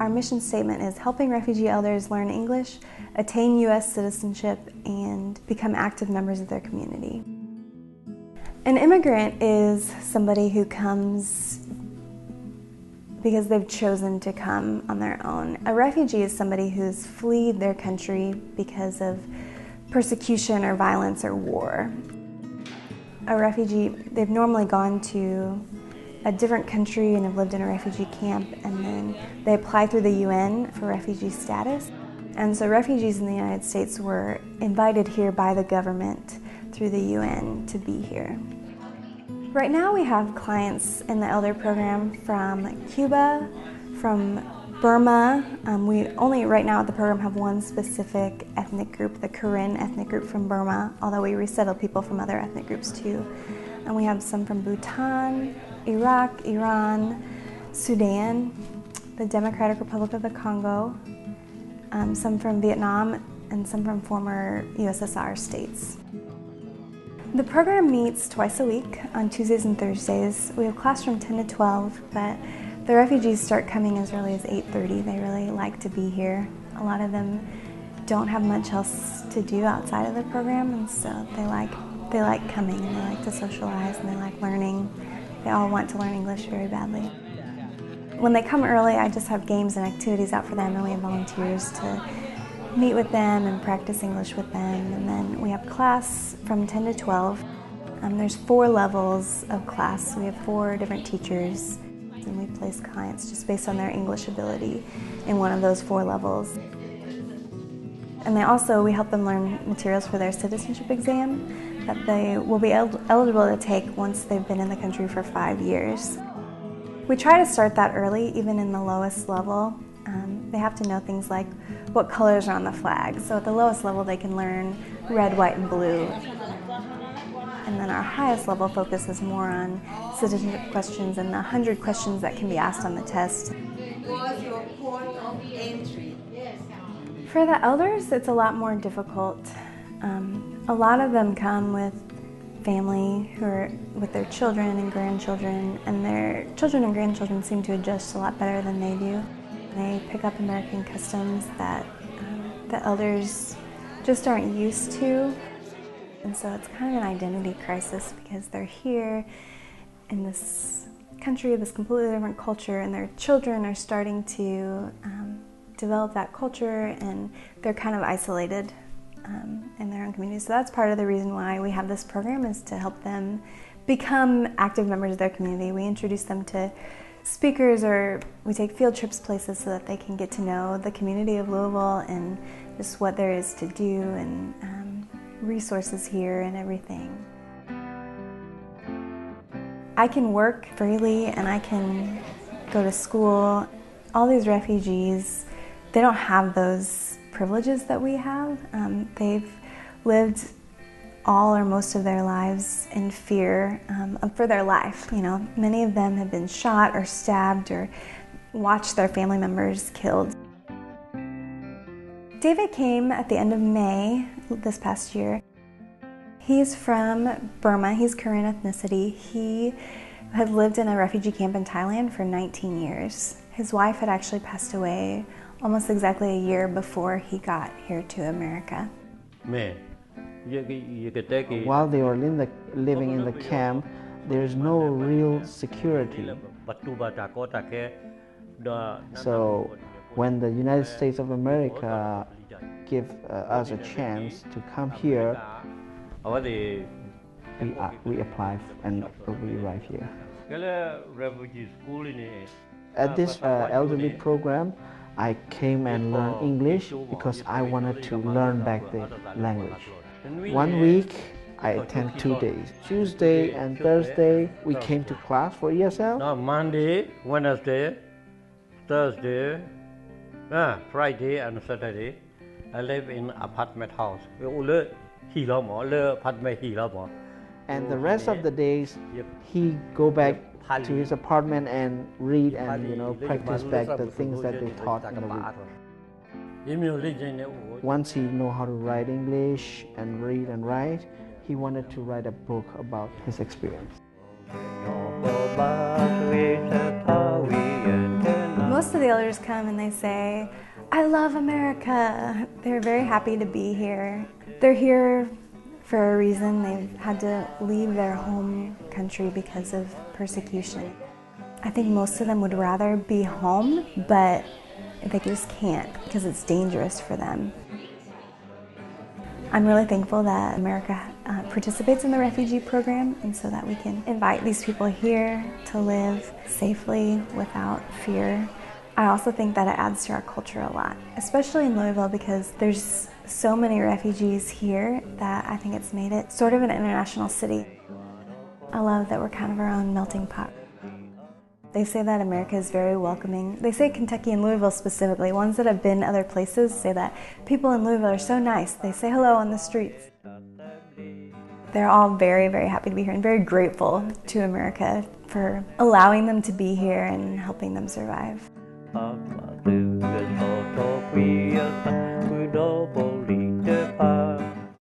Our mission statement is helping refugee elders learn English, attain U.S. citizenship, and become active members of their community. An immigrant is somebody who comes because they've chosen to come on their own. A refugee is somebody who's fled their country because of persecution or violence or war. A refugee, they've normally gone to a different country and have lived in a refugee camp, and then they apply through the UN for refugee status. And so refugees in the United States were invited here by the government through the UN to be here. Right now we have clients in the Elder Program from Cuba, from Burma. We only right now at the program have one specific ethnic group, the Karen ethnic group from Burma, although we resettle people from other ethnic groups too. And we have some from Bhutan, Iraq, Iran, Sudan, the Democratic Republic of the Congo, some from Vietnam, and some from former USSR states. The program meets twice a week on Tuesdays and Thursdays. We have class from 10 to 12, but the refugees start coming as early as 8:30. They really like to be here. A lot of them don't have much else to do outside of the program, and so they like coming, and they like to socialize, and they like learning. They all want to learn English very badly. When they come early, I just have games and activities out for them, and we have volunteers to meet with them and practice English with them. And then we have class from 10 to 12. There's 4 levels of class. We have 4 different teachers, and we place clients just based on their English ability in one of those 4 levels. And we help them learn materials for their citizenship exam that they will be eligible to take once they've been in the country for 5 years. We try to start that early, even in the lowest level. They have to know things like what colors are on the flag. So at the lowest level, they can learn red, white, and blue. And then our highest level focuses more on citizenship questions and the 100 questions that can be asked on the test. What's your point of entry? For the elders, it's a lot more difficult. A lot of them come with family who are with their children and grandchildren, and their children and grandchildren seem to adjust a lot better than they do. They pick up American customs that the elders just aren't used to. And so it's kind of an identity crisis because they're here in this country, this completely different culture, and their children are starting to develop that culture, and they're kind of isolated in their own community. So that's part of the reason why we have this program, is to help them become active members of their community. We introduce them to speakers, or we take field trips places so that they can get to know the community of Louisville and just what there is to do, and resources here and everything. I can work freely and I can go to school. All these refugees, they don't have those privileges that we have. They've lived all or most of their lives in fear for their life. You know, many of them have been shot or stabbed or watched their family members killed. David came at the end of May this past year. He's from Burma. He's Karen ethnicity. He had lived in a refugee camp in Thailand for 19 years. His wife had actually passed away almost exactly a year before he got here to America. While they were living in the camp, there's no real security. So when the United States of America give us a chance to come here, we apply and we arrive here. At this elderly program, I came and learned English because I wanted to learn back the language. 1 week, I attend 2 days. Tuesday and Thursday, we came to class for ESL. Monday, Wednesday, Thursday, Friday and Saturday, I live in apartment house. And the rest of the days, he go back to his apartment and read and practice back the things that they taught in the week. Once he know how to write English and read and write, he wanted to write a book about his experience. Most of the elders come and they say, "I love America." They're very happy to be here. They're here for a reason. They've had to leave their home country because of persecution. I think most of them would rather be home, but they just can't because it's dangerous for them. I'm really thankful that America participates in the refugee program, and so that we can invite these people here to live safely without fear. I also think that it adds to our culture a lot, especially in Louisville, because there's so many refugees here that I think it's made it sort of an international city. I love that we're kind of our own melting pot. They say that America is very welcoming. They say Kentucky and Louisville specifically. Ones that have been other places say that people in Louisville are so nice. They say hello on the streets. They're all very, very happy to be here and very grateful to America for allowing them to be here and helping them survive.